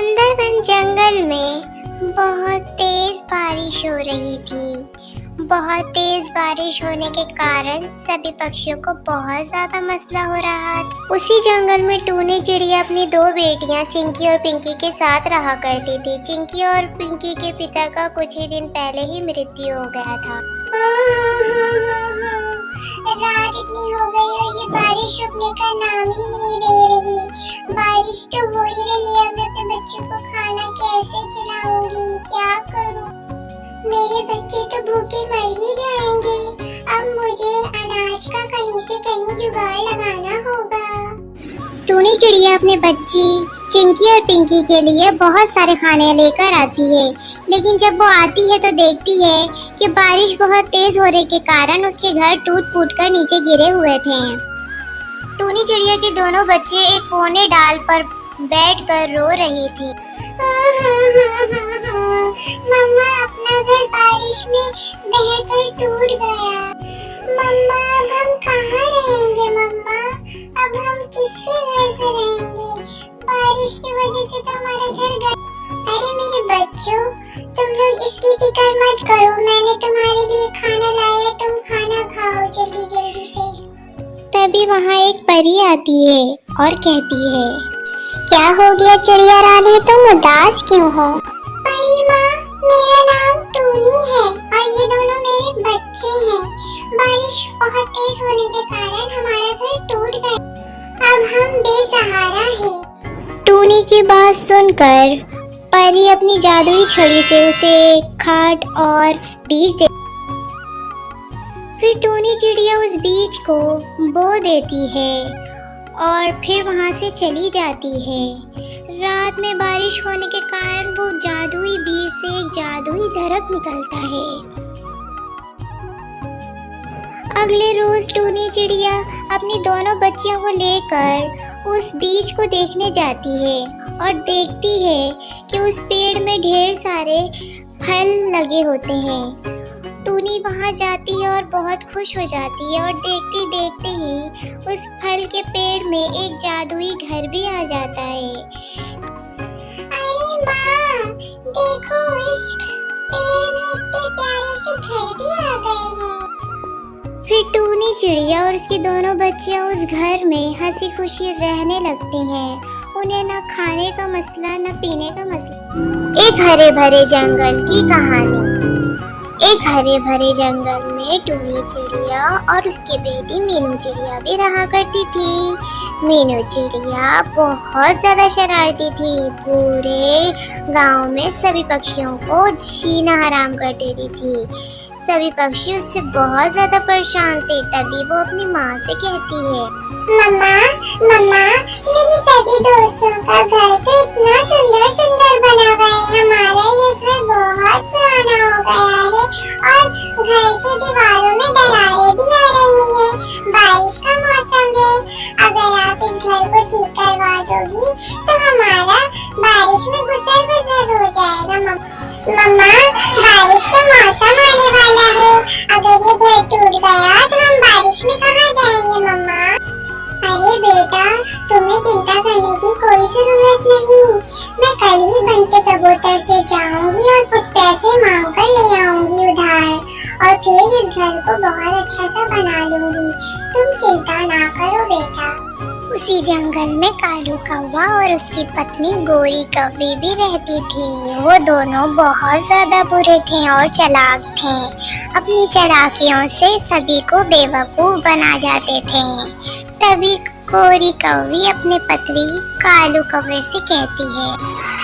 सुंदरबन जंगल में बहुत तेज बारिश हो रही थी। बहुत तेज बारिश होने के कारण सभी पक्षियों को बहुत ज्यादा मसला हो रहा था। उसी जंगल में टूनी चिड़िया अपनी दो बेटियां चिंकी और पिंकी के साथ रहा करती थी। चिंकी और पिंकी के पिता का कुछ ही दिन पहले ही मृत्यु हो गया था। रात इतनी हो गई और ये बारिश रुकने का नाम ही नहीं ले रही। बारिश तो हो ही रही है, मैं अपने बच्चों को खाना कैसे खिलाऊंगी, क्या करूं? मेरे बच्चे तो भूखे मर ही जाएंगे। अब मुझे अनाज का कहीं से कहीं जुगाड़ लगाना होगा। टूनी चिड़िया अपने बच्ची चिंकी और पिंकी के लिए बहुत सारे खाने लेकर आती है, लेकिन जब वो आती है तो देखती है कि बारिश बहुत तेज होने के कारण उसके घर टूट फूट कर नीचे गिरे हुए थे। टूनी चिड़िया के दोनों बच्चे एक कोने डाल पर बैठकर रो रही थी। मम्मा, अपना घर बारिश में बहकर टूट गया। मम्मा, अब हम कहाँ रहेंगे? मम्मा, अब हम किसके घर पर रहेंगे? बारिश की वजह से तो हमारा घर गया। अरे मेरे बच्चों, तुम लोग इसकी फिक्र मत करो, मैंने तुम्हारे लिए खाना लाया, तुम खाना खाओ जल्दी जल्दी से। तभी वहाँ एक परी आती है और कहती है, क्या हो गया चिड़िया रानी, तुम उदास क्यों हो? परी माँ, मेरा नाम टूनी है और ये दोनों मेरे बच्चे हैं। बारिश बहुत तेज होने के कारण हमारा घर टूट गया, अब हम बेसहारा हैं। टूनी की बात सुनकर परी अपनी जादुई छड़ी से उसे खाट और बीज दे। फिर टूनी चिड़िया उस बीज को बो देती है और फिर वहां से चली जाती है। रात में बारिश होने के कारण वो जादुई बीज से एक जादुई दरख्त निकलता है। अगले रोज टूनी चिड़िया अपनी दोनों बच्चियों को लेकर उस बीज को देखने जाती है और देखती है कि उस पेड़ में ढेर सारे फल लगे होते हैं। टूनी वहां जाती है और बहुत खुश हो जाती है और देखते देखते ही उस फल के पेड़ में एक जादुई घर भी आ जाता है। अरे माँ, देखो, इस पेड़ में इतने प्यारे से घर भी आ गए हैं। फिर टूनी चिड़िया और उसकी दोनों बच्चियां उस घर में हंसी खुशी रहने लगती हैं। उन्हें ना खाने का मसला ना पीने का मसला। एक हरे भरे जंगल की कहानी। एक हरे भरे जंगल में टूनी चिड़िया और उसकी बेटी मीनू चिड़िया भी रहा करती थी। मीनू चिड़िया बहुत ज्यादा शरारती थी, पूरे गांव में सभी पक्षियों को जीना हराम कर देती थी। सभी पक्षी उससे बहुत ज्यादा परेशान थे। तभी वो अपनी माँ से कहती है, मम्मा, मम्मा, मेरे सभी दोस्तों का घर तो इतना सुंदर सुंदर बना हुआ है, हमारा ये घर बहुत पुराना हो गया है और घर की दीवारों में दरारें भी आ रही हैं। बारिश का मौसम है, अगर आप इस घर को ठीक करवा दोगी तो हमारा बारिश में गुजर बसर हो जाएगा। मम्मा, बारिश का मौसम आने वाला है, अगर ये घर टूट गया तो हम बारिश में कहाँ जाएंगे मम्मा? अरे बेटा, तुम्हें चिंता करने की कोई जरूरत नहीं। मैं कल ही बनते कबूतर से जाऊंगी और कुछ पैसे मांग कर ले आऊंगी उधार और फिर इस घर को बहुत अच्छा सा बना लूंगी। तुम चिंता ना करो बेटा। उसी जंगल में कालू कौवा और उसकी पत्नी गोरी कौवी भी रहती थी। वो दोनों बहुत ज्यादा बुरे थे और चालाक थे। अपनी चालाकियों से सभी को बेवकूफ बना जाते थे। तभी गोरी कौवी अपने पति कालू कौवे से कहती है,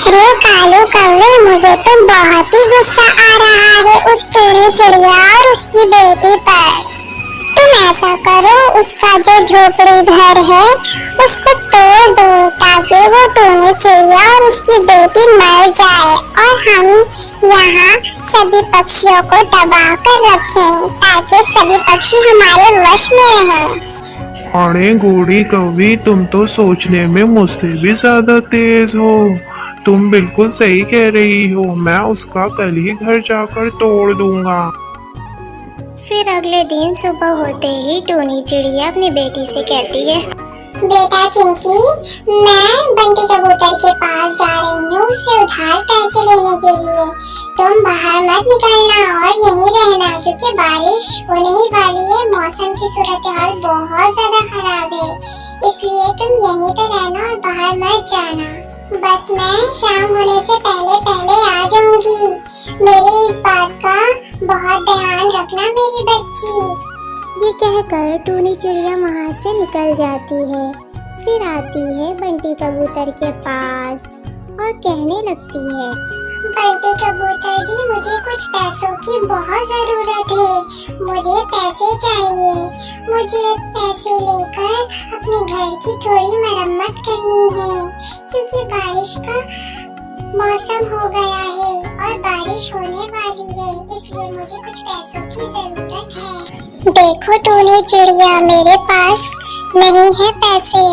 अरे कालू कौवे, मुझे तो बहुत ही गुस्सा आ रहा है उस टूनी चिड़िया और उसकी बेटी पर। तुम ऐसा करो, उसका जो झोपड़ी घर है उसको तोड़ दो ताकि वो टूनी चिड़िया और उसकी बेटी मर जाए और हम यहाँ सभी पक्षियों को दबा कर रखें ताकि सभी पक्षी हमारे वश में रहें। अरे गोरी कौवी, तुम तो सोचने में मुझसे भी ज्यादा तेज हो। तुम बिल्कुल सही कह रही हो, मैं उसका कल ही घर जाकर तोड़ दूंगा। फिर अगले दिन सुबह होते ही टूनी चिड़िया अपनी बेटी से कहती है, बेटा चिंकी, मैं बंटी कबूतर के पास जा रही हूँ उससे उधार पैसे लेने के लिए। तुम बाहर मत निकलना और यहीं रहना, क्योंकि बारिश होने ही वाली है। मौसम की सूरत हाल बहुत ज्यादा खराब है, इसलिए तुम यहीं पे रहना और बाहर मत जाना। बस मैं शाम होने से पहले पहले आ जाऊंगी। मेरी इस बात का बहुत ध्यान रखना मेरी बच्ची। ये कहकर टूनी चिड़िया वहाँ से निकल जाती है। फिर आती है बंटी कबूतर के पास और कहने लगती है, बंटी कबूतर जी, मुझे कुछ पैसों की बहुत जरूरत है। मुझे पैसे चाहिए। मुझे पैसे लेकर अपने घर की थोड़ी मरम्मत करनी है, क्योंकि बारिश का मौसम हो गया है और बारिश होने वाली है, इसलिए मुझे कुछ पैसों की जरूरत है। देखो टूनी चिड़िया, मेरे पास नहीं है पैसे।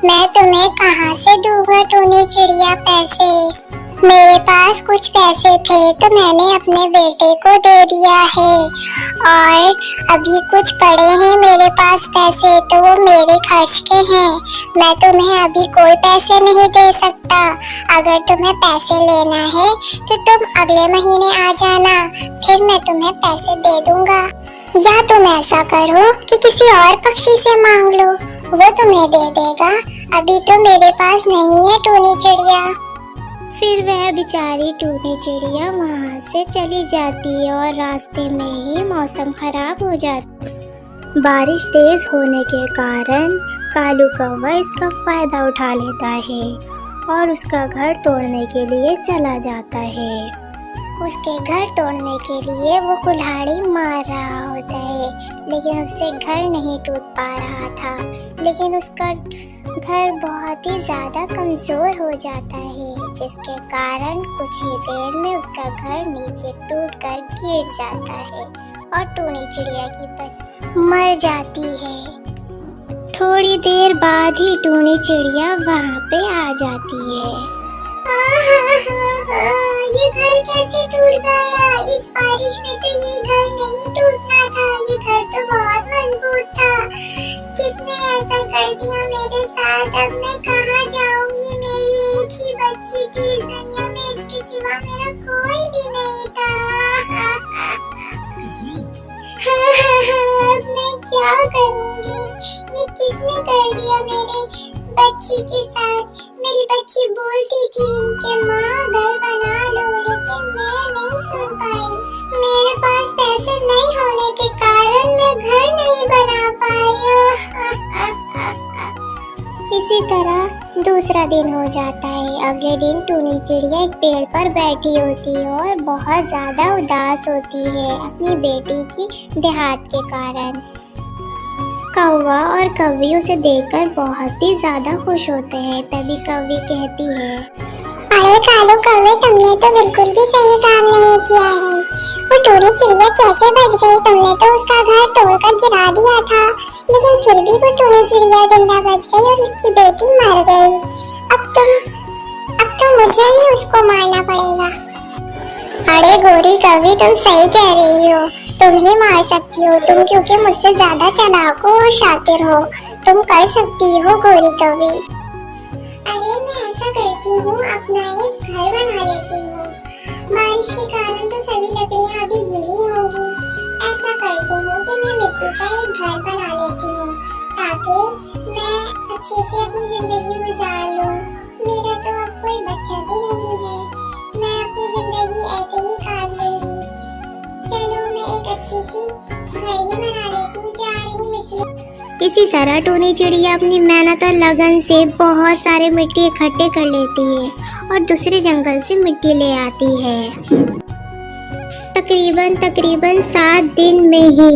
मैं तुम्हें कहाँ से दूंगा टूनी चिड़िया पैसे? मेरे पास कुछ पैसे थे तो मैंने अपने बेटे को दे दिया है, और अभी कुछ पड़े हैं मेरे पास पैसे, तो वो मेरे खर्च के हैं। मैं तुम्हें अभी कोई पैसे नहीं दे सकता। अगर तुम्हें पैसे लेना है तो तुम अगले महीने आ जाना, फिर मैं तुम्हें पैसे दे दूंगा। या तुम ऐसा करो कि किसी और पक्षी से मांग लो, वो तुम्हें दे देगा। अभी तो मेरे पास नहीं है टूनी चिड़िया। फिर वह बेचारी टूनी चिड़िया वहाँ से चली जाती है और रास्ते में ही मौसम खराब हो जाता। बारिश तेज होने के कारण कालू कौवा इसका फायदा उठा लेता है और उसका घर तोड़ने के लिए चला जाता है। उसके घर तोड़ने के लिए वो कुल्हाड़ी मार रहा होता है, लेकिन उससे घर नहीं टूट पा रहा था। लेकिन उसका घर बहुत ही ज्यादा कमजोर हो जाता है, जिसके कारण कुछ ही देर में उसका घर नीचे टूटकर गिर जाता है और टूनी चिड़िया की बच्ची मर जाती है। थोड़ी देर बाद ही टूनी चिड़िया वहाँ पे आ जाती है। ये घर कैसे टूट गया? इस बारिश में तो ये घर नहीं टूटना था। ये घर तो बहुत मजबूत था। किसने ऐसा कर दिया मेरे साथ? अब मैं कहाँ जाऊंगी? मेरी एक ही बच्ची थी इस दुनिया में, इसके सिवा मेरा कोई भी नहीं था। अब मैं क्या करूंगी? ये किसने कर दिया मेरे बच्ची के साथ? मेरी बच्ची बोलती थी कि माँ घर बना लो, लेकिन मैं नहीं सुन पाई। मेरे पास पैसे नहीं होने के कारण मैं घर नहीं बना पाई। इसी तरह दूसरा दिन हो जाता है। अगले दिन टूनी चिड़िया एक पेड़ पर बैठी होती है और बहुत ज्यादा उदास होती है अपनी बेटी की देहात के कारण। कौवा और कौवी उसे देखकर बहुत ही ज्यादा खुश होते हैं। तभी कौवी कहती है, अरे कालू कौवे, तुमने तो बिल्कुल भी सही काम नहीं किया है। वो टूनी चिड़िया कैसे बच गई? तुमने तो उसका घर तोड़कर गिरा दिया था, लेकिन फिर भी वो टूनी चिड़िया जिंदा बच गई और उसकी बेटी मर गई। अब तो मुझे ही उसको मारना पड़ेगा। अरे गोरी कौवी, तुम सही कह रही हो। तुम ही मार सकती हो, तुम क्योंकि मुझसे ज्यादा चालाक हो और शातिर हो। तुम कर सकती हो गोरी कौवी। अरे मैं ऐसा करती हूँ, अपना एक घर बना लेती हूँ। बारिश के कारण तो सभी लकड़ियाँ अभी गीली होंगी। ऐसा करती हूँ कि मैं मिट्टी का एक घर बना लेती हूँ, ताकि मैं अच्छे से अपनी जिंदगी गुजार लूँ। मेरा तो अब कोई बच्चा भी नहीं है। मैं अपनी जिंदगी ऐसे ही काट लूंगी। चलो मैं एक अच्छी सी घर ही बना लेती हूँ। जा रही मिट्टी। इसी तरह टूनी चिड़िया अपनी मेहनत और लगन से बहुत सारे मिट्टी इकट्ठे कर लेती है और दूसरे जंगल से मिट्टी ले आती है। तकरीबन 7 दिन में ही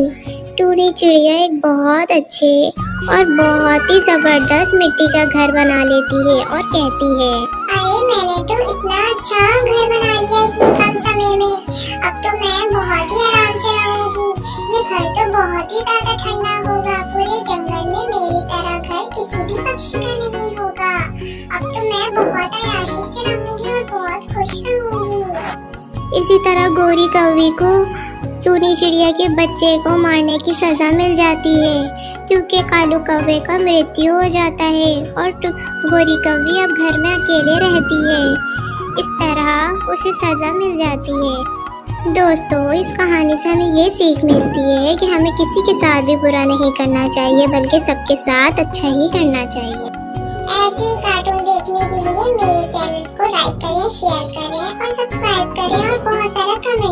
टूनी चिड़िया एक बहुत अच्छे और बहुत ही जबरदस्त मिट्टी का घर बना लेती है और कहती है, अरे मैंने तो इतना अच्छा घर बना लिया इतने कम समय में। अब तो मैं बहुत ही आराम से रहूंगी। ये घर तो बहुत ही ज्यादा ठंडा होगा। पूरे जंगल में मेरी तरह घर किसी भी पक्षी का नहीं होगा। अब तो मैं बहुत आयाशी से रहूंगी और बहुत खुश रहूंगी। इसी तरह गोरी कौवी को टूनी चिड़िया के बच्चे को मारने की सजा मिल जाती है। क्योंकि कालू कौवे का मृत्यु हो जाता है और गोरी कौवी अब घर में अकेले रहती है। इस तरह उसे सजा मिल जाती है। दोस्तों, इस कहानी से हमें ये सीख मिलती है कि हमें किसी के साथ भी बुरा नहीं करना चाहिए, बल्कि सबके साथ अच्छा ही करना चाहिए। ऐसे ही कार्टून देखने के लिए मेरे चैनल को लाइक करें, शेयर करें और सब्सक्राइब करें और बहुत सारा कमेंट